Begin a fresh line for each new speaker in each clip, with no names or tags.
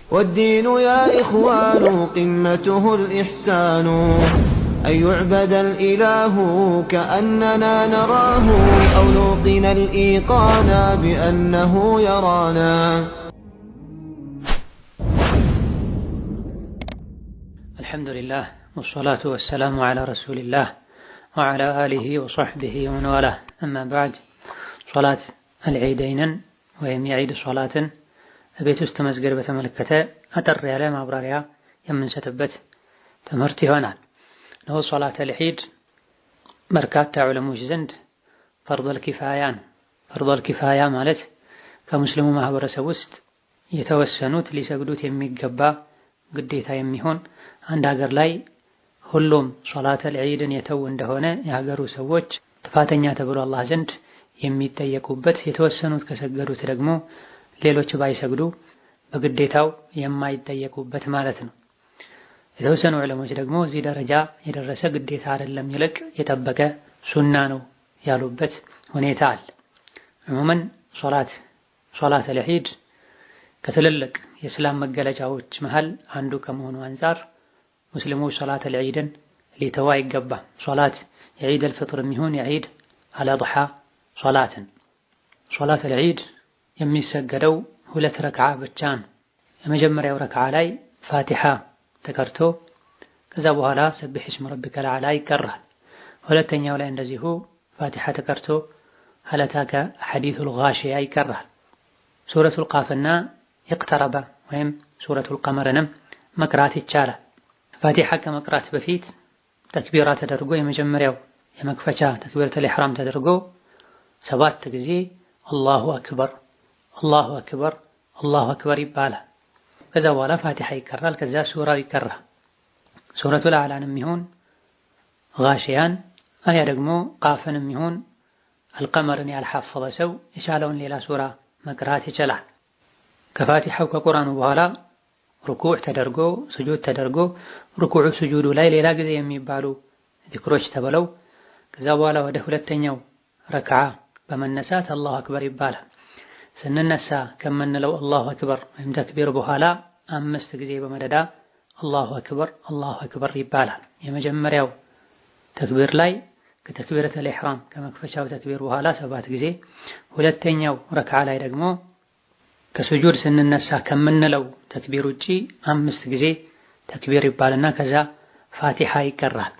والدين يا إخوان قمته الإحسان أن يعبد الإله كأننا نراه أو نوقن الإيقان بأنه يرانا.
الحمد لله والصلاة والسلام على رسول الله وعلى آله وصحبه ومن والاه. أما بعد، صلاة العيدين ወይም የዒድ ሶላትን ቤት ውስጥ መስገድ በተመለከተ አጠር ያለ ማብራሪያ የምንሰጥበት ትምህርት ይሆናል። ነው ሶላተል ዒድ በርካታ ዑለሞች ዘንድ ፈርዱል ኪፋያ ማለት ከሙስሊሙ ማህበረሰብ ውስጥ የተወሰኑት ሊሰግዱት የሚገባ ግዴታ የሚሆን አንድ ሀገር ላይ ሁሉም ሶላተል ዒድን የተው እንደሆነ የሀገሩ ሰዎች ጥፋተኛ ተብሎ አላህ ዘንድ የሚጠየቁበት፣ የተወሰኑት ከሰገዱት ደግሞ ሌሎች ባይሰግዱ በግዴታው የማይጠየቁበት ማለት ነው። የተወሰኑ ዑለሞች ደግሞ እዚህ ደረጃ የደረሰ ግዴታ አይደለም ይልቅ የጠበቀ ሱና ነው ያሉበት ሁኔታ አለ። ዑሙመን ሶላተል ዒድ ከትልልቅ የእስላም መገለጫዎች መሃል አንዱ ከመሆኑ አንፃር ሙስሊሞች ሶላተል ዒድን ሊተው አይገባም። ሶላት የዒደል ፍጥርም ይሁን የዒድ አልአድሓ ሶላተል ዒድ የሚሰገደው 2 ረክዓ ብቻ ነው። የመጀመሪያው ረክዓ ላይ ፋቲሓ ተቀርቶ ከዛ በኋላ ሰቢሕ እስመ ረቢከል አዕላ ይቀራል። ሁለተኛው ላይ እንደዚሁ ፋቲሓ ተቀርቶ ሀል አታከ ሐዲሱል ጋሺያ ይቀራል። ሱረቱል ቃፍና ኢቅተረበ ወይም ሱረቱል ቀመርንም መቅራት ይቻላል። ፋቲሓ ከመቅራት በፊት ተክቢራ ተደርጎ የመጀመሪያው የመክፈቻ ተክቢረቱል ኢሕራም ተደርጎ 7 ጊዜ አላሁ አክበር አላሁ አክበር አላሁ አክበር ይባላል። ከዛ በኋላ ፋቲሓ ይቀራል። ከዛ ሱራው ይቀራል። ሱረቱል አዕላንም ይሁን ጋሺያን አያ ደግሞ ቃፍንም ይሁን አልቀመርን ያልሐፈዘ ሰው የቻለውን ሌላ ሱራ መቅራት ይችላል። ከፋቲሓው ከቁርአኑ በኋላ ሩኩዕ ተደርጎ ስጁድ ተደርጎ ሩኩዑ ስጁዱ ላይ ሌላ ጊዜ የሚባሉ ዚክሮች ተብለው ከዛ በኋላ ወደ ሁለተኛው ረክዓ በመነሳት አላሁ አክበር ይባላል። ስንነሳ ከምንለው አላሁ አክበር ወይም ተክቢር በኋላ 5 ጊዜ በመደዳ አላሁ አክበር ይባላል። የመጀመሪያው ተክቢር ላይ ከተክቢረቱል ኢሕራም ከመክፈቻው ተክቢር በኋላ 7 ጊዜ፣ ሁለተኛው ረክዓ ላይ ደግሞ ከሱጁድ ስንነሳ ከምንለው ተክቢር ውጪ 5 ጊዜ ተክቢር ይባልና ከዛ ፋቲሓ ይቀራል።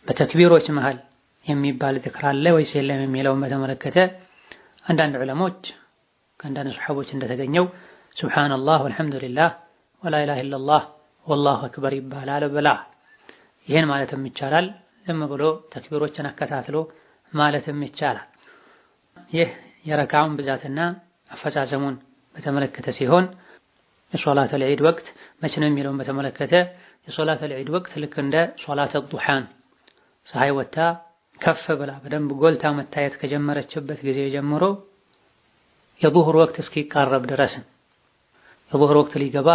በተክቢሮች መሃል የሚባል ዚክር አለ ወይስ የለም የሚለውን በተመለከተ አንዳንድ ዑለሞች ከአንዳንድ ሱሐቦች እንደተገኘው ሱብሃንአላህ ወልሐምዱሊላህ ወላ ኢላሃ ኢለላህ ወላሁ አክበር ይባላል ብላ። ይሄን ማለትም ይቻላል፣ ዝም ብሎ ተክቢሮችን አከታትሎ ማለትም ይቻላል። ይህ የረካውን ብዛትና አፈጻጸሙን በተመለከተ ሲሆን የሶላተል ዒድ ወቅት መቼ ነው የሚለውን በተመለከተ የሶላተል ዒድ ወቅት ልክ እንደ ሶላተል ዱሃን ፀሐይ ወጣ ከፍ ብላ በደንብ ጎልታ መታየት ከጀመረችበት ጊዜ ጀምሮ የዙህር ወቅት እስኪቃረብ ድረስ የዙህር ወቅት ሊገባ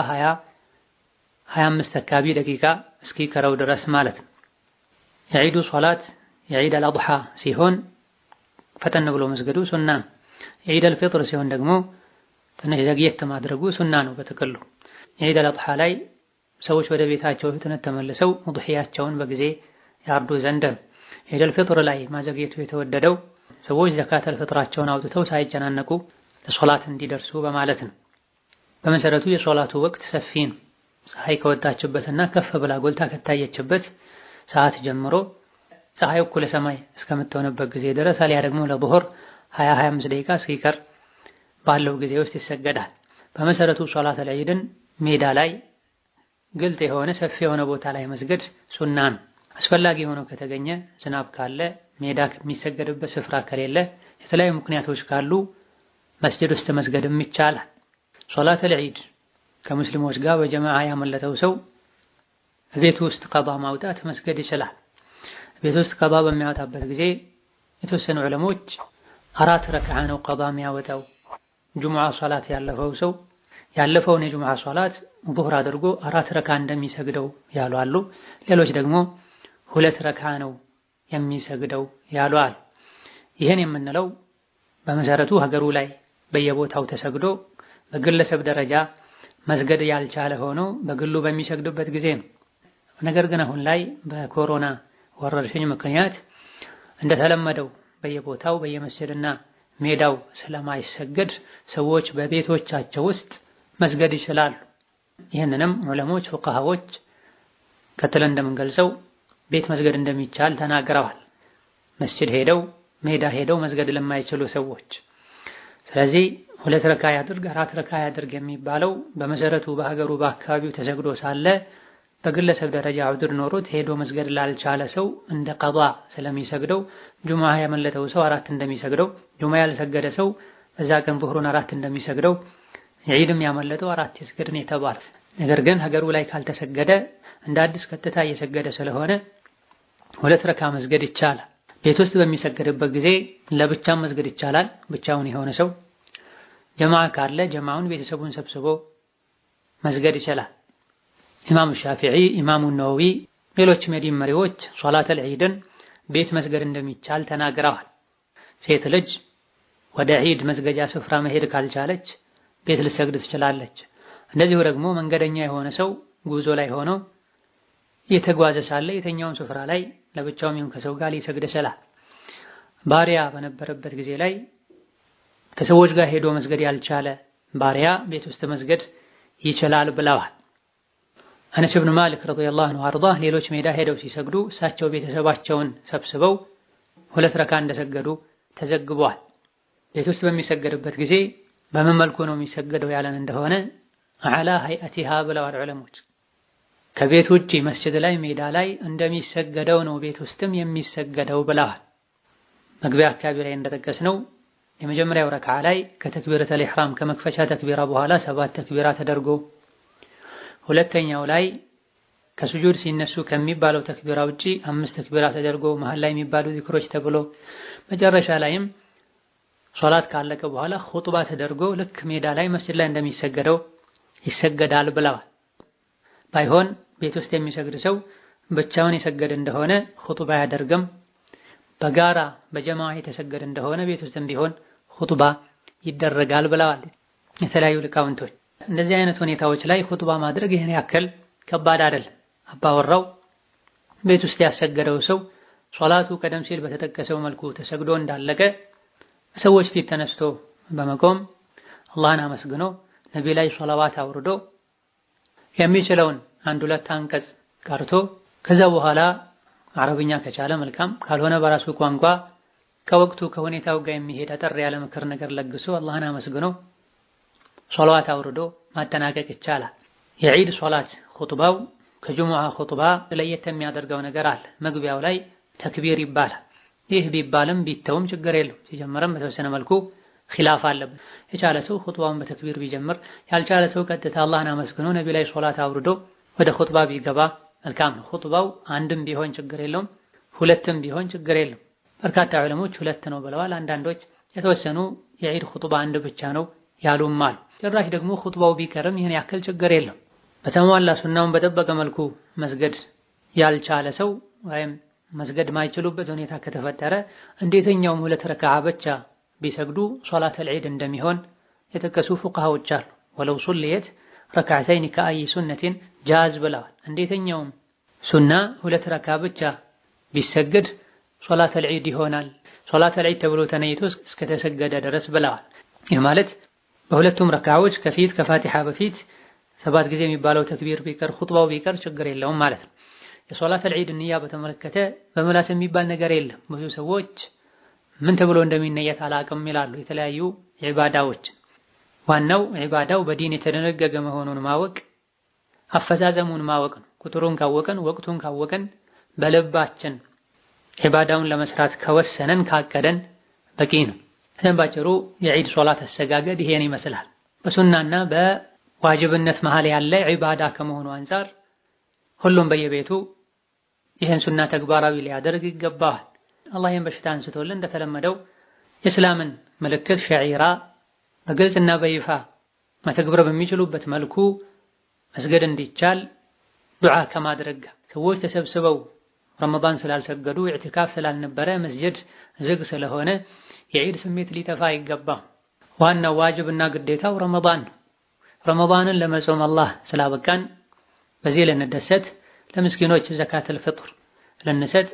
25 አካባቢ ደቂቃ እስኪቀረው ድረስ ማለት ነው። የዒዱ ሶላት የዒድ አልአድሓ ሲሆን ፈጠን ብሎ መስገዱ ሱና ነው። የዒድ አልፊጥር ሲሆን ደግሞ ትንሽ ዘግየት ማድረጉ ሱና ነው። በጥቅሉ የዒድ አልአድሓ ላይ ሰዎች ወደ ቤታቸው ፍጥነት ተመልሰው ሙድሒያቸውን በጊዜ ያርዱ ዘንድ ነው። ዒድ አልፊጥር ላይ ማዘግየቱ የተወደደው ሰዎች ዘካተል ፍጥራቸውን አውጥተው ሳይጨናነቁ ለሶላት እንዲደርሱ በማለት ነው። በመሰረቱ የሶላቱ ወቅት ሰፊ ነው። ፀሐይ ከወጣችበትና ከፍ ብላ ጎልታ ከታየችበት ሰዓት ጀምሮ ፀሐይ እኩለ ሰማይ እስከምትሆንበት ጊዜ ድረስ አሊያ ደግሞ ለዙህር 20-25 ደቂቃ እስኪቀር ባለው ጊዜ ውስጥ ይሰገዳል። በመሰረቱ ሶላተል ዒድን ሜዳ ላይ ግልጥ የሆነ ሰፊ የሆነ ቦታ ላይ መስገድ ሱና ነው። አስፈላጊ ሆኖ ከተገኘ ዝናብ ካለ ሜዳ የሚሰገድበት ስፍራ ከሌለ የተለያዩ ምክንያቶች ካሉ መስጂድ ውስጥ መስገድም ይቻላል። ሶላተል ዒድ ከሙስሊሞች ጋር በጀማዓ ያመለጠው ሰው ቤት ውስጥ ቀዷ ማውጣት መስገድ ይችላል። ቤት ውስጥ ቀዷ በሚያወጣበት ጊዜ የተወሰኑ ዑለሞች 4 ረክዓ ነው ቀዷ የሚያወጣው። ጁሙዓ ሶላት ያለፈው ሰው ያለፈውን የጁሙዓ ሶላት ዙህር አድርጎ 4 ረክዓ እንደሚሰግደው ያሉ አሉ። ሌሎች ደግሞ 2 ረክዓ ነው የሚሰግደው ያሉ አሉ። ይህን የምንለው በመሰረቱ ሀገሩ ላይ በየቦታው ተሰግዶ በግለሰብ ደረጃ መስገድ ያልቻለ ሆኖ በግሉ በሚሰግድበት ጊዜ ነው። ነገር ግን አሁን ላይ በኮሮና ወረርሽኝ ምክንያት እንደተለመደው በየቦታው በየመስጂድና ሜዳው ስለማይሰገድ ሰዎች በቤቶቻቸው ውስጥ መስገድ ይችላሉ። ይህንንም ዑለሞች ፉቃሃዎች ከትለን እንደምንገልጸው ቤት መስገድ እንደሚቻል ተናግረዋል። መስጂድ ሄደው ሜዳ ሄደው መስገድ ለማይችሉ ሰዎች። ስለዚህ 2 ረካ ያድርግ 4 ረካ ያድርግ የሚባለው በመሰረቱ በሀገሩ በአካባቢው ተሰግዶ ሳለ በግለሰብ ደረጃ ዑድር ኖሮት ሄዶ መስገድ ላልቻለ ሰው እንደ ቀዷ ስለሚሰግደው ጁሙዓ ያመለጠው ሰው 4 እንደሚሰግደው፣ ጁሙዓ ያልሰገደ ሰው በዛ ቀን ዙህሩን 4 እንደሚሰግደው፣ ዒድም ያመለጠው 4 ይስገድ ነው የተባለው። ነገር ግን ሀገሩ ላይ ካልተሰገደ እንደ አዲስ ቀጥታ እየሰገደ ስለሆነ 2 ረካ መስገድ ይቻላል። ቤት ውስጥ በሚሰገድበት ጊዜ ለብቻም መስገድ ይቻላል። ብቻውን የሆነ ሰው ጀማዓ ካለ ጀማዓውን ቤተሰቡን ሰብስቦ መስገድ ይችላል። ኢማሙ ሻፊዒ፣ ኢማሙ ነወዊ፣ ሌሎችም የዲን መሪዎች ሶላተል ዒድን ቤት መስገድ እንደሚቻል ተናግረዋል። ሴት ልጅ ወደ ዒድ መስገጃ ስፍራ መሄድ ካልቻለች ቤት ልሰግድ ትችላለች። እንደዚሁ ደግሞ መንገደኛ የሆነ ሰው ጉዞ ላይ ሆኖ እየተጓዘ ሳለ የተኛውን ስፍራ ላይ ለብቻውም ይሁን ከሰው ጋር ሊሰግድ ይችላል። ባሪያ በነበረበት ጊዜ ላይ ከሰዎች ጋር ሄዶ መስገድ ያልቻለ ባሪያ ቤት ውስጥ መስገድ ይችላል ብለዋል። አነስ ብን ማሊክ ረዲየላሁ ዐንሁ አርዳህ ሌሎች ሜዳ ሄደው ሲሰግዱ እሳቸው ቤተሰባቸውን ሰብስበው 2 ረካ እንደሰገዱ ተዘግቧል። ቤት ውስጥ በሚሰገድበት ጊዜ በምን መልኩ ነው የሚሰገደው ያለን እንደሆነ አላ ሀይአቲሃ ብለዋል ዑለሞች። ከቤት ውጪ መስጂድ ላይ ሜዳ ላይ እንደሚሰገደው ነው ቤት ውስጥም የሚሰገደው ብለዋል። መግቢያ አካባቢ ላይ እንደጠቀስነው የመጀመሪያው ረክዓ ላይ ከተክቢረተል ኢሕራም ከመክፈቻ ተክቢራ በኋላ 7 ተክቢራ ተደርጎ፣ ሁለተኛው ላይ ከሱጁድ ሲነሱ ከሚባለው ተክቢራ ውጪ 5 ተክቢራ ተደርጎ መሃል ላይ የሚባሉ ዚክሮች ተብሎ፣ መጨረሻ ላይም ሶላት ካለቀ በኋላ ኹጥባ ተደርጎ ልክ ሜዳ ላይ መስጂድ ላይ እንደሚሰገደው ይሰገዳል ብለዋል። ባይሆን ቤት ውስጥ የሚሰግድ ሰው ብቻውን የሰገደ እንደሆነ ኹጥባ አያደርግም። በጋራ በጀማዓ የተሰገደ እንደሆነ ቤት ውስጥም ቢሆን ኹጥባ ይደረጋል ብለዋል የተለያዩ ሊቃውንቶች። እንደዚህ አይነት ሁኔታዎች ላይ ኹጥባ ማድረግ ይህን ያክል ከባድ አይደለም። አባወራው ቤት ውስጥ ያሰገደው ሰው ሶላቱ ቀደም ሲል በተጠቀሰው መልኩ ተሰግዶ እንዳለቀ ሰዎች ፊት ተነስቶ በመቆም አላህን አመስግኖ ነቢ ላይ ሶላዋት አውርዶ የሚችለውን 1-2 አንቀጽ ቀርቶ ከዛ በኋላ አረብኛ ከቻለ መልካም፣ ካልሆነ በራሱ ቋንቋ ከወቅቱ ከሁኔታው ጋር የሚሄድ አጠር ያለ ምክር ነገር ለግሶ አላህን አመስግኖ ሶላዋት አውርዶ ማጠናቀቅ ይቻላል። የዒድ ሶላት ኹጥባው ከጁሙዓ ኹጥባ ለየት የሚያደርገው ነገር አለ። መግቢያው ላይ ተክቢር ይባላል። ይህ ቢባልም ቢተውም ችግር የለው። ሲጀመርም በተወሰነ መልኩ ኺላፍ አለበት። የቻለ ሰው ኹጥባውን በተክቢር ቢጀምር፣ ያልቻለ ሰው ቀጥታ አላህን አመስግኖ ነቢ ላይ ሶላት አውርዶ ወደ ኹጥባ ቢገባ መልካም ነው። ኹጥባው አንድም ቢሆን ችግር የለውም፣ 2ም ቢሆን ችግር የለውም። በርካታ ዑለሞች 2 ነው ብለዋል። አንዳንዶች የተወሰኑ የዒድ ኹጥባ 1 ብቻ ነው ያሉም አሉ። ጭራሽ ደግሞ ኹጥባው ቢቀርም ይህን ያክል ችግር የለም። በተሟላ ሱናውን በጠበቀ መልኩ መስገድ ያልቻለ ሰው ወይም መስገድ ማይችሉበት ሁኔታ ከተፈጠረ እንዴተኛውም 2 ረክዓ ብቻ ቢሰግዱ ሶላተል ዒድ እንደሚሆን የጠቀሱ ፉቃሃዎች አሉ። ወለው ሱልየት ረክዓተይን ከአይ ሱነቲን ጃዝ ብለዋል። እንዴተኛውም ሱና 2 ረክዓ ብቻ ቢሰግድ ሶላተል ዒድ ይሆናል። ሶላተል ዒድ ተብሎ ተነይቶ እስከተሰገደ ድረስ ብለዋል። ይህ ማለት በሁለቱም ረክዓዎች ከፊት ከፋቲሓ በፊት 7 ጊዜ የሚባለው ተክቢር ቢቀር ኹጥባው ቢቀር ችግር የለውም ማለት ነው። የሶላተል ዒድ ንያ በተመለከተ በምላስ የሚባል ነገር የለም። ብዙ ሰዎች ምን ተብሎ እንደሚነየት አላቅም ይላሉ። የተለያዩ ዒባዳዎች ዋናው ዒባዳው በዲን የተደነገገ መሆኑን ማወቅ፣ አፈዛዘሙን ማወቅ ነው። ቁጥሩን ካወቀን ወቅቱን ካወቀን በልባችን ዒባዳውን ለመስራት ከወሰነን ካቀደን በቂ ነው። ባጭሩ የዒድ ሶላት አሰጋገድ ይሄን ይመስላል። በሱናና በዋጅብነት መሃል ያለ ዒባዳ ከመሆኑ አንፃር ሁሉም በየቤቱ ይህን ሱና ተግባራዊ ሊያደርግ ይገባዋል። አላህ ይህን በሽታ አንስቶልን እንደተለመደው የእስላምን ምልክት ሸዒራ በግልጽና በይፋ መተግበር በሚችሉበት መልኩ መስገድ እንዲቻል ዱዓ ከማድረግ ሰዎች ተሰብስበው ረመዳን ስላልሰገዱ ኢዕቲካፍ ስላልነበረ መስጂድ ዝግ ስለሆነ የዒድ ስሜት ሊጠፋ አይገባም። ዋናው ዋጅብና ግዴታው ረመዳን ነው። ረመዳንን ለመጾም አላህ ስላበቃን በዚህ ልንደሰት፣ ለምስኪኖች ዘካተል ፍጥር ልንሰጥ፣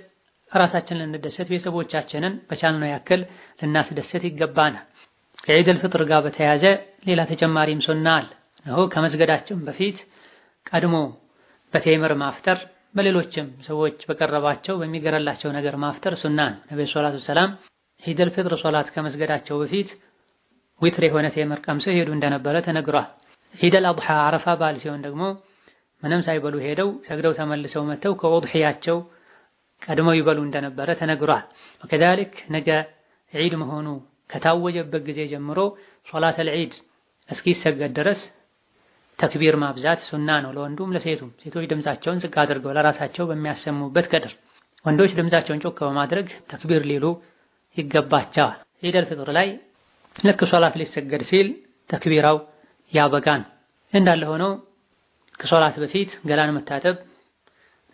ራሳችን ልንደሰት፣ ቤተሰቦቻችንን በቻልነው ያክል ልናስደሰት ይገባናል። ከዒደል ፍጥር ጋር በተያያዘ ሌላ ተጨማሪም ሱና አለ። እነሆ ከመስገዳችን በፊት ቀድሞ በቴምር ማፍጠር፣ በሌሎችም ሰዎች በቀረባቸው በሚገረላቸው ነገር ማፍጠር ሱና ነው። ነብዩ ሰለላሁ ዐለይሂ ወሰለም ዒደል ፍጥር ሶላት ከመስገዳቸው በፊት ዊትር የሆነ ቴምር ቀምሰው ሄዱ እንደነበረ ተነግሯል። ዒደል አድሃ አረፋ በዓል ሲሆን ደግሞ ምንም ሳይበሉ ሄደው ሰግደው ተመልሰው መተው ከውድሕያቸው ቀድመው ይበሉ እንደነበረ ተነግሯል። ወከዛሊክ ነገ ዒድ መሆኑ ከታወጀበት ጊዜ ጀምሮ ሶላተል ዒድ እስኪሰገድ ድረስ ተክቢር ማብዛት ሱና ነው፣ ለወንዱም ለሴቱም። ሴቶች ድምፃቸውን ዝቅ አድርገው ለራሳቸው በሚያሰሙበት ቀድር፣ ወንዶች ድምፃቸውን ጮክ በማድረግ ተክቢር ሊሉ ይገባቸዋል። ዒደል ፍጥር ላይ ልክ ሶላት ሊሰገድ ሲል ተክቢራው ያበቃን እንዳለ ሆኖ ከሶላት በፊት ገላን መታጠብ፣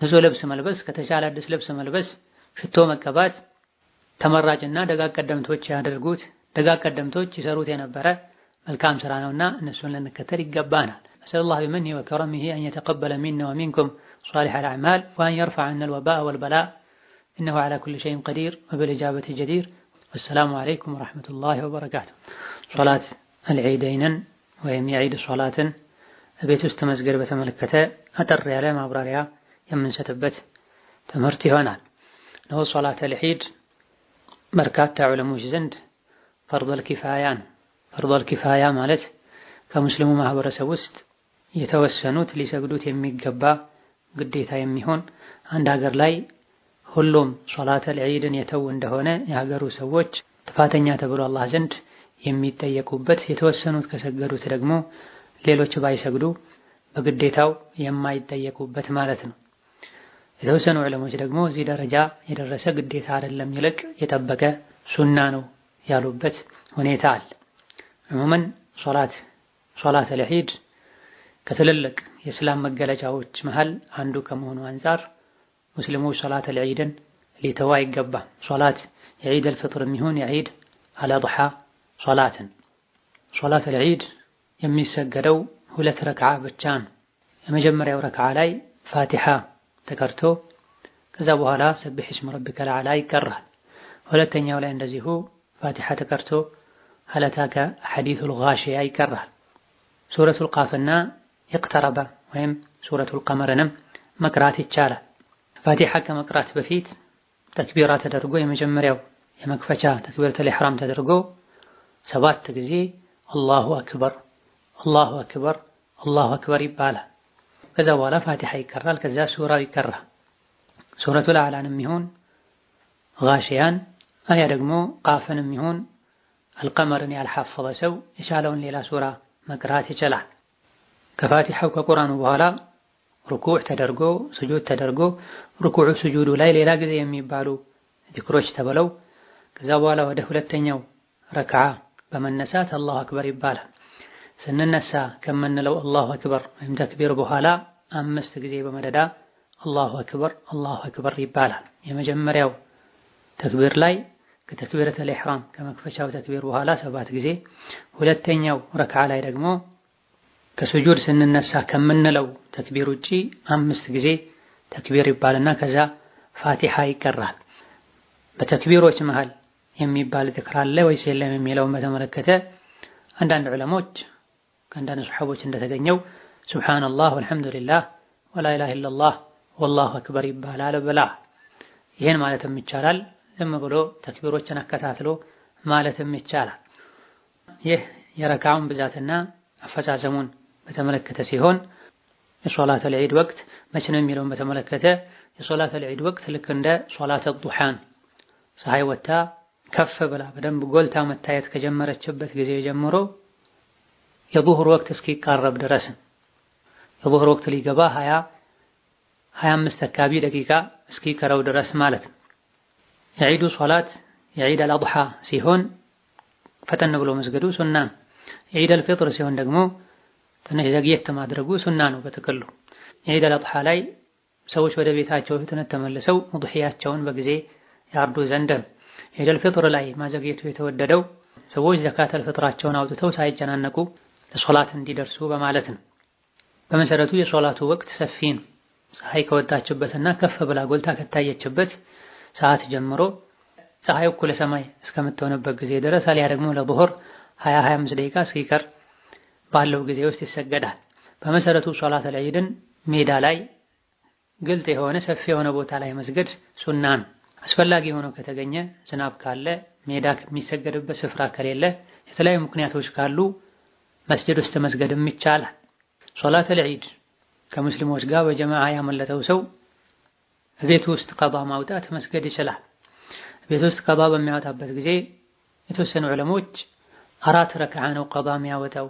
ንጹህ ልብስ መልበስ፣ ከተቻለ አዲስ ልብስ መልበስ፣ ሽቶ መቀባት ተመራጭና ደጋግ ቀደምቶች ያደርጉት ደጋግ ቀደምቶች ይሰሩት የነበረ መልካም ስራ ነውና እነሱን ልንከተል ይገባናል። ነስአሉላህ ቢመኒሂ ወከረሚሂ አን የተቀበለ ሚና ወሚንኩም ሷሊሐል አዕማል ወአን የርፈዐ ዐነል ወባእ ወልበላእ ኢነሁ ዐላ ኩሊ ሸይኢን ቀዲር ወቢልኢጃበቲ ጀዲር። ወሰላሙ ዐለይኩም ወረሕመቱላሂ ወበረካቱህ። ሶላት አልዒደይንን ወይም የዒድ ሶላትን ቤት ውስጥ መስገድ በተመለከተ አጠር ያለ ማብራሪያ የምንሰጥበት ትምህርት ይሆናል። ነው ሶላተል ዒድ በርካታ ዑለሞች ዘንድ ፈርዶል ኪፋያን። ፈርዶል ኪፋያ ማለት ከሙስሊሙ ማህበረሰብ ውስጥ የተወሰኑት ሊሰግዱት የሚገባ ግዴታ የሚሆን አንድ ሀገር ላይ ሁሉም ሶላተል ዒድን የተው እንደሆነ የሀገሩ ሰዎች ጥፋተኛ ተብሎ አላህ ዘንድ የሚጠየቁበት፣ የተወሰኑት ከሰገዱት ደግሞ ሌሎች ባይሰግዱ በግዴታው የማይጠየቁበት ማለት ነው። የተወሰኑ ዑለሞች ደግሞ እዚህ ደረጃ የደረሰ ግዴታ አይደለም፣ ይልቅ የጠበቀ ሱና ነው ያሉበት ሁኔታ አለ። ዑሙመን ሶላተል ዒድ ከትልልቅ የእስላም መገለጫዎች መሃል አንዱ ከመሆኑ አንፃር ሙስሊሞች ሶላተል ዒድን ሊተው አይገባም። ሶላት የዒደል ፍጥርም ይሁን የዒድ አልአድሃ ሶላትን ሶላተል ዒድ የሚሰገደው 2 ረክዓ ብቻ ነው። የመጀመሪያው ረክዓ ላይ ፋቲሃ ተቀርቶ ከዛ በኋላ ሰብሕ እስመ ረቢከል አዕላ ይቀራል። ሁለተኛው ላይ እንደዚሁ ፋቲሃ ተቀርቶ ሀል አታከ ሐዲሱል ጋሺያ ይቀራል። ሱረቱል ቃፍና ኢቅተረበ ወይም ሱረቱል ቀመርንም መቅራት ይቻላል። ፋቲሃ ከመቅራት በፊት ተክቢራ ተደርጎ የመጀመሪያው የመክፈቻ ተክቢረቱል ኢሕራም ተደርጎ 7 ጊዜ አላሁ አክበር አላሁ አክበር አላሁ አክበር ይባላል። ከዛ በኋላ ፋቲሃ ይቀራል። ከዛ ሱራው ይቀራል። ሱረቱል አዕላንም ይሁን ጋሺያን አያ ደግሞ ቃፍንም ይሁን አልቀመርን ያልሐፈዘ ሰው የቻለውን ሌላ ሱራ መቅራት ይችላል። ከፋቲሃው ከቁርአኑ በኋላ ሩኩዕ ተደርጎ ስጁድ ተደርጎ ሩኩዑ ስጁዱ ላይ ሌላ ጊዜ የሚባሉ ዚክሮች ተብለው ከዛ በኋላ ወደ ሁለተኛው ረክዓ በመነሳት አላሁ አክበር ይባላል። ስንነሳ ከምንለው አላሁ አክበር ወይም ተክቢር በኋላ 5 ጊዜ በመደዳ አላሁ አክበር ይባላል። የመጀመሪያው ተክቢር ላይ ከተክቢረቱል ኢሕራም ከመክፈቻው ተክቢር በኋላ 7 ጊዜ፣ ሁለተኛው ረክዓ ላይ ደግሞ ከስጁድ ስንነሳ ከምንለው ተክቢር ውጪ 5 ጊዜ ተክቢር ይባልና ከዛ ፋቲሃ ይቀራል። በተክቢሮች መሃል የሚባል ዚክር አለ ወይስ የለም የሚለውን በተመለከተ አንዳንድ ዑለሞች ከአንዳንድ ሱሐቦች እንደተገኘው ሱብሃንአላህ ወልሐምዱሊላህ ወላ ኢላሃ ኢለላህ ወላሁ አክበር ይባላል ብላ። ይሄን ማለትም ይቻላል። ዝም ብሎ ተክቢሮችን አከታትሎ ማለትም ይቻላል። ይህ የረካውን ብዛትና አፈጻጸሙን በተመለከተ ሲሆን የሶላተል ዒድ ወቅት መቼ ነው የሚለውን በተመለከተ የሶላተል ዒድ ወቅት ልክ እንደ ሶላተ ዱሃን ፀሐይ ወጥታ ከፍ ብላ በደንብ ጎልታ መታየት ከጀመረችበት ጊዜ ጀምሮ የዙህር ወቅት እስኪቃረብ ድረስ የዙህር ወቅት ሊገባ 25 አካባቢ ደቂቃ እስኪቀረው ድረስ ማለት ነው። የዒዱ ሶላት የዒድ አልአድሃ ሲሆን ፈጠን ብሎ መስገዱ ሱና ነው። የዒድ አልፊጥር ሲሆን ደግሞ ትንሽ ዘግየት ማድረጉ ሱና ነው። በጥቅሉ የዒድ አልአድሃ ላይ ሰዎች ወደ ቤታቸው ፍጥነት ተመልሰው ሙድሒያቸውን በጊዜ ያርዱ ዘንድ ነው። የዒድ አልፊጥር ላይ ማዘግየቱ የተወደደው ሰዎች ዘካተል ፍጥራቸውን አውጥተው ሳይጨናነቁ ለሶላት እንዲደርሱ በማለት ነው። በመሰረቱ የሶላቱ ወቅት ሰፊ ነው። ፀሐይ ከወጣችበትና ከፍ ብላ ጎልታ ከታየችበት ሰዓት ጀምሮ ፀሐይ እኩለ ሰማይ እስከምትሆንበት ጊዜ ድረስ አሊያ ደግሞ ለዙሁር 20-25 ደቂቃ ሲቀር ባለው ጊዜ ውስጥ ይሰገዳል። በመሰረቱ ሶላተል ዒድን ሜዳ ላይ ግልጥ የሆነ ሰፊ የሆነ ቦታ ላይ መስገድ ሱና ነው። አስፈላጊ ሆኖ ከተገኘ ዝናብ ካለ ሜዳ የሚሰገድበት ስፍራ ከሌለ የተለያዩ ምክንያቶች ካሉ መስጂድ ውስጥ መስገድም ይቻላል። ሶላተል ዒድ ከሙስሊሞች ጋር በጀማዓ ያመለጠው ሰው ቤት ውስጥ ቀዷ ማውጣት መስገድ ይችላል። ቤት ውስጥ ቀዷ በሚያወጣበት ጊዜ የተወሰኑ ዑለሞች 4 ረክዓ ነው ቀዷ የሚያወጣው።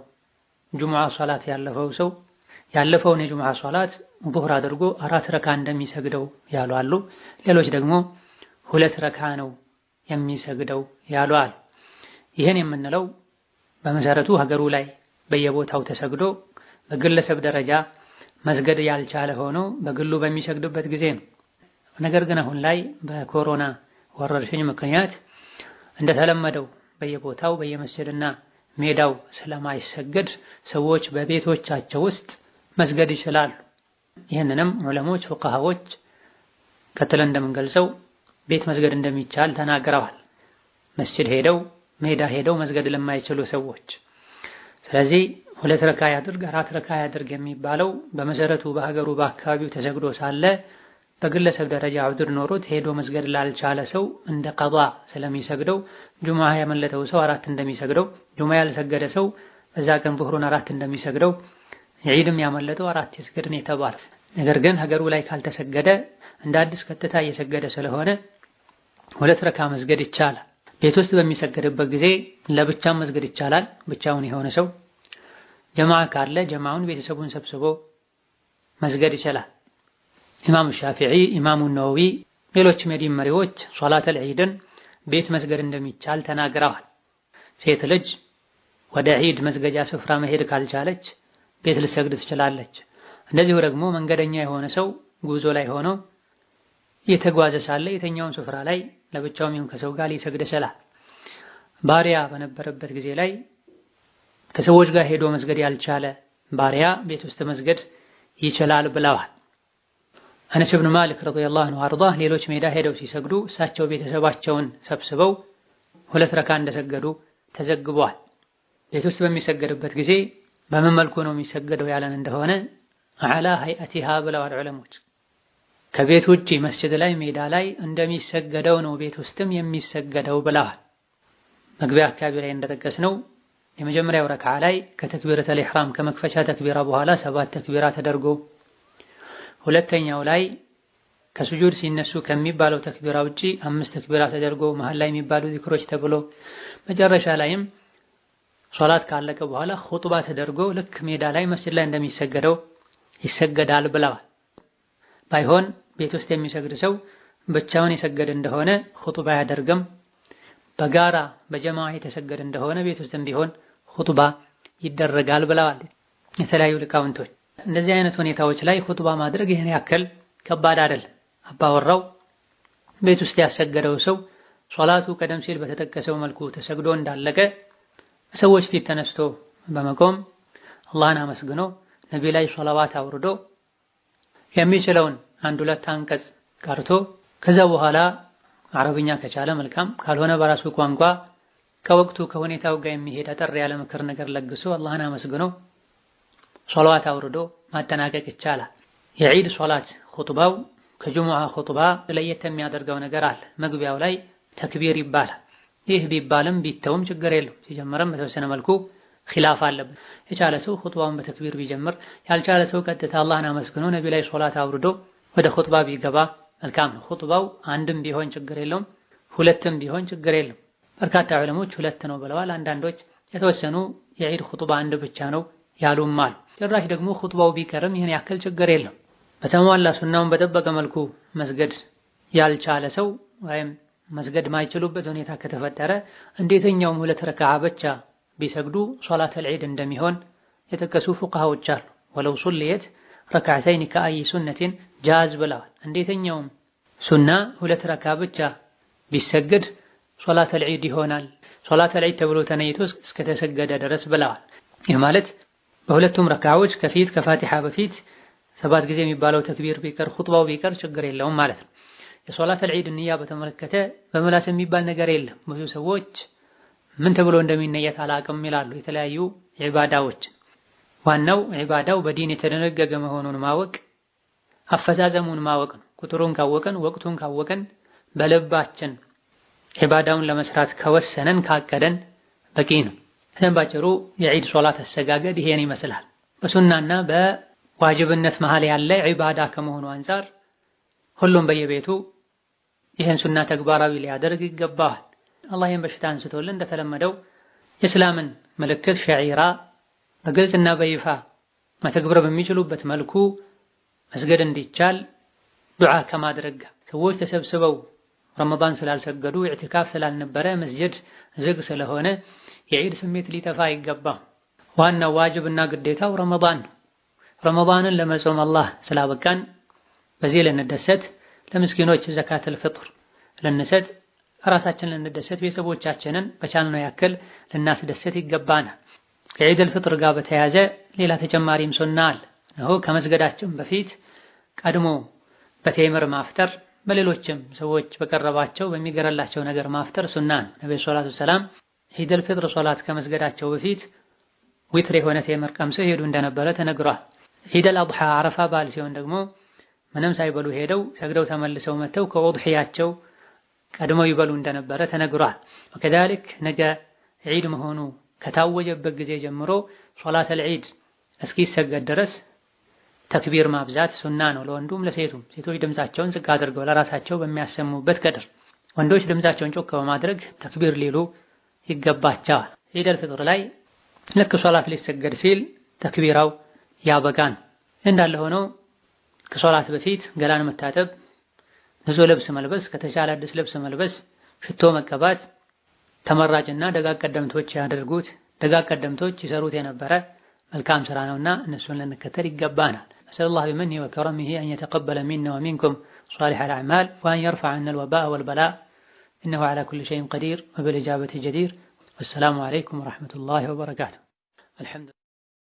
ጁሙዓ ሶላት ያለፈው ሰው ያለፈውን የጁሙዓ ሶላት ዙህር አድርጎ 4 ረክዓ እንደሚሰግደው ያሉ አሉ። ሌሎች ደግሞ 2 ረክዓ ነው የሚሰግደው ያሉ አሉ። ይህን የምንለው በመሰረቱ ሀገሩ ላይ በየቦታው ተሰግዶ በግለሰብ ደረጃ መስገድ ያልቻለ ሆኖ በግሉ በሚሰግድበት ጊዜ ነው። ነገር ግን አሁን ላይ በኮሮና ወረርሽኝ ምክንያት እንደተለመደው በየቦታው በየመስጂድና ሜዳው ስለማይሰገድ ሰዎች በቤቶቻቸው ውስጥ መስገድ ይችላሉ። ይህንንም ዑለሞች ፉቃሃዎች ቀጥለን እንደምንገልጸው ቤት መስገድ እንደሚቻል ተናግረዋል። መስጂድ ሄደው ሜዳ ሄደው መስገድ ለማይችሉ ሰዎች ስለዚህ 2 ረካ ያድርግ 4 ረካ ያድርግ የሚባለው በመሰረቱ በሀገሩ በአካባቢው ተሰግዶ ሳለ በግለሰብ ደረጃ ዑድር ኖሮት ሄዶ መስገድ ላልቻለ ሰው እንደ ቀዷ ስለሚሰግደው ጁሙዓ ያመለጠው ሰው 4 እንደሚሰግደው ጁሙዓ ያልሰገደ ሰው በዛ ቀን ዙህሩን 4 እንደሚሰግደው ዒድም ያመለጠው 4 ይስገድ ነው የተባለው። ነገር ግን ሀገሩ ላይ ካልተሰገደ እንደ አዲስ ቀጥታ እየሰገደ ስለሆነ 2 ረካ መስገድ ይቻላል። ቤት ውስጥ በሚሰገድበት ጊዜ ለብቻም መስገድ ይቻላል። ብቻውን የሆነ ሰው ጀማዓ ካለ ጀማዓውን ቤተሰቡን ሰብስቦ መስገድ ይችላል። ኢማሙ ሻፊዒ፣ ኢማሙ ነወዊ፣ ሌሎችም የዲን መሪዎች ሶላተል ዒድን ቤት መስገድ እንደሚቻል ተናግረዋል። ሴት ልጅ ወደ ዒድ መስገጃ ስፍራ መሄድ ካልቻለች ቤት ልሰግድ ትችላለች። እንደዚሁ ደግሞ መንገደኛ የሆነ ሰው ጉዞ ላይ ሆኖ እየተጓዘ ሳለ የተኛውን ስፍራ ላይ ለብቻውም ይሁን ከሰው ጋር ሊሰግድ ይችላል። ባሪያ በነበረበት ጊዜ ላይ ከሰዎች ጋር ሄዶ መስገድ ያልቻለ ባሪያ ቤት ውስጥ መስገድ ይችላል ብለዋል። አነስ ኢብኑ ማሊክ ረዲየላሁ ዐንሁ አርዳህ ሌሎች ሜዳ ሄደው ሲሰግዱ እሳቸው ቤተሰባቸውን ሰብስበው 2 ረካ እንደሰገዱ ተዘግቧል። ቤት ውስጥ በሚሰገድበት ጊዜ በምን መልኩ ነው የሚሰገደው ያለን እንደሆነ አላ ሀይአቲሃ ብለዋል ዑለሞች። ከቤት ውጪ መስጂድ ላይ ሜዳ ላይ እንደሚሰገደው ነው ቤት ውስጥም የሚሰገደው ብለዋል። መግቢያ አካባቢ ላይ እንደጠቀስነው የመጀመሪያው ረክዓ ላይ ከተክቢረተል ኢሕራም ከመክፈቻ ተክቢራ በኋላ 7 ተክቢራ ተደርጎ ሁለተኛው ላይ ከሱጁድ ሲነሱ ከሚባለው ተክቢራ ውጪ 5 ተክቢራ ተደርጎ መሃል ላይ የሚባሉ ዚክሮች ተብሎ መጨረሻ ላይም ሶላት ካለቀ በኋላ ኹጥባ ተደርጎ ልክ ሜዳ ላይ መስጂድ ላይ እንደሚሰገደው ይሰገዳል ብለዋል። ባይሆን ቤት ውስጥ የሚሰግድ ሰው ብቻውን የሰገደ እንደሆነ ኹጥባ ያደርግም። በጋራ በጀማዓ የተሰገደ እንደሆነ ቤት ውስጥም ቢሆን ኹጥባ ይደረጋል ብለዋል የተለያዩ ሊቃውንቶች። እንደዚህ አይነት ሁኔታዎች ላይ ኹጥባ ማድረግ ይህን ያክል ከባድ አይደለም። አባወራው ቤት ውስጥ ያሰገደው ሰው ሶላቱ ቀደም ሲል በተጠቀሰው መልኩ ተሰግዶ እንዳለቀ ሰዎች ፊት ተነስቶ በመቆም አላህን አመስግኖ ነቢ ላይ ሶላዋት አውርዶ የሚችለውን 1-2 አንቀጽ ቀርቶ ከዛ በኋላ አረብኛ ከቻለ መልካም፣ ካልሆነ በራሱ ቋንቋ ከወቅቱ ከሁኔታው ጋር የሚሄድ አጠር ያለ ምክር ነገር ለግሶ አላህን አመስግኖ ሶላዋት አውርዶ ማጠናቀቅ ይቻላል። የዒድ ሶላት ኹጥባው ከጁሙዓ ኹጥባ ለየት የሚያደርገው ነገር አለ። መግቢያው ላይ ተክቢር ይባላል። ይህ ቢባልም ቢተውም ችግር የለው። ሲጀመርም በተወሰነ መልኩ ኺላፍ አለበት። የቻለ ሰው ኹጥባውን በተክቢር ቢጀምር፣ ያልቻለ ሰው ቀጥታ አላህን አመስግኖ ነቢ ላይ ሶላት አውርዶ ወደ ኹጥባ ቢገባ መልካም ነው። ኹጥባው አንድም ቢሆን ችግር የለውም፣ 2ም ቢሆን ችግር የለውም። በርካታ ዑለሞች 2 ነው ብለዋል። አንዳንዶች የተወሰኑ የዒድ ኹጥባ 1 ብቻ ነው ያሉም አሉ። ጭራሽ ደግሞ ኹጥባው ቢቀርም ይህን ያክል ችግር የለም። በተሟላ ሱናውን በጠበቀ መልኩ መስገድ ያልቻለ ሰው ወይም መስገድ ማይችሉበት ሁኔታ ከተፈጠረ እንዴተኛውም 2 ረክዓ ብቻ ቢሰግዱ ሶላተል ዒድ እንደሚሆን የጠቀሱ ፉቃሃዎች አሉ። ወለው ሱልየት ረክዓተይን ከአይ ሱነቲን ጃዝ ብለዋል። እንዴተኛውም ሱና 2 ረክዓ ብቻ ቢሰግድ ሶላተል ዒድ ይሆናል። ሶላተል ዒድ ተብሎ ተነይቶ እስከተሰገደ ድረስ ብለዋል። ይህ ማለት በሁለቱም ረካዓዎች ከፊት ከፋቲሓ በፊት 7 ጊዜ የሚባለው ተክቢር ቢቀር ኹጥባው ቢቀር ችግር የለውም ማለት ነው። የሶላተል ዒድ ንያ በተመለከተ በምላስ የሚባል ነገር የለም። ብዙ ሰዎች ምን ተብሎ እንደሚነየት አላቅም ይላሉ። የተለያዩ ዒባዳዎች ዋናው ዒባዳው በዲን የተደነገገ መሆኑን ማወቅ አፈዛዘሙን ማወቅ ነው። ቁጥሩን ካወቀን ወቅቱን ካወቀን በልባችን ዒባዳውን ለመስራት ከወሰነን ካቀደን በቂ ነው። ባጭሩ የዒድ ሶላት አሰጋገድ ይሄን ይመስላል። በሱናና በዋጅብነት መሃል ያለ ዒባዳ ከመሆኑ አንፃር ሁሉም በየቤቱ ይህን ሱና ተግባራዊ ሊያደርግ ይገባዋል። አላህ ይህን በሽታ አንስቶልን እንደተለመደው የእስላምን ምልክት ሸዒራ በግልጽና በይፋ መተግበር በሚችሉበት መልኩ መስገድ እንዲቻል ዱዓ ከማድረግ ሰዎች ተሰብስበው ረመዳን ስላልሰገዱ ኢዕቲካፍ ስላልነበረ መስጂድ ዝግ ስለሆነ የዒድ ስሜት ሊጠፋ አይገባም። ዋናው ዋጅብና ግዴታው ረመዳን ነው። ረመዳንን ለመጾም አላህ ስላበቃን በዚህ ልንደሰት፣ ለምስኪኖች ዘካተል ፍጥር ልንሰጥ፣ ራሳችን ልንደሰት፣ ቤተሰቦቻችንን በቻልነው ያክል ልናስደሰት ይገባናል። ከዒደል ፍጥር ጋር በተያያዘ ሌላ ተጨማሪም ሱና አለ። ነው ከመስገዳችን በፊት ቀድሞ በቴምር ማፍጠር፣ በሌሎችም ሰዎች በቀረባቸው በሚገረላቸው ነገር ማፍጠር ሱና ነው። ነብዩ ሰለላሁ ዐለይሂ ወሰለም ዒደል ፍጥር ሶላት ከመስገዳቸው በፊት ዊትር የሆነ ቴምር ቀምሰው ሄዱ እንደነበረ ተነግሯል። ዒደል አድሃ አረፋ በዓል ሲሆን ደግሞ ምንም ሳይበሉ ሄደው ሰግደው ተመልሰው መተው ከኡድሒያቸው ቀድመው ይበሉ እንደነበረ ተነግሯል። ወከዛሊክ ነገ ዒድ መሆኑ ከታወጀበት ጊዜ ጀምሮ ሶላተል ዒድ እስኪሰገድ ድረስ ተክቢር ማብዛት ሱና ነው፣ ለወንዱም ለሴቱም። ሴቶች ድምፃቸውን ዝቅ አድርገው ለራሳቸው በሚያሰሙበት ቀድር፣ ወንዶች ድምፃቸውን ጮክ በማድረግ ተክቢር ሊሉ ይገባቸዋል። ዒደል ፍጥር ላይ ልክ ሶላት ሊሰገድ ሲል ተክቢራው ያበቃን እንዳለ ሆኖ ከሶላት በፊት ገላን መታጠብ፣ ንጹህ ልብስ መልበስ፣ ከተቻለ አዲስ ልብስ መልበስ፣ ሽቶ መቀባት ተመራጭና ደጋግ ቀደምቶች ያደርጉት ደጋግ ቀደምቶች ይሰሩት የነበረ መልካም ስራ ነውና እነሱን ልንከተል ይገባናል። ነስአሉላህ ቢመኒሂ ወከረሚሂ አን የተቀበለ ሚና ወሚንኩም ሷሊሐል አዕማል ወአን የርፈዐ ዐና አልወባአ ወልበላእ ኢነሁ ዐላ ኩሊ ሸይኢን ቀዲር ወቢልኢጃበቲ ጀዲር። ወሰላሙ ዐለይኩም ወረሕመቱላሂ ወበረካቱህ።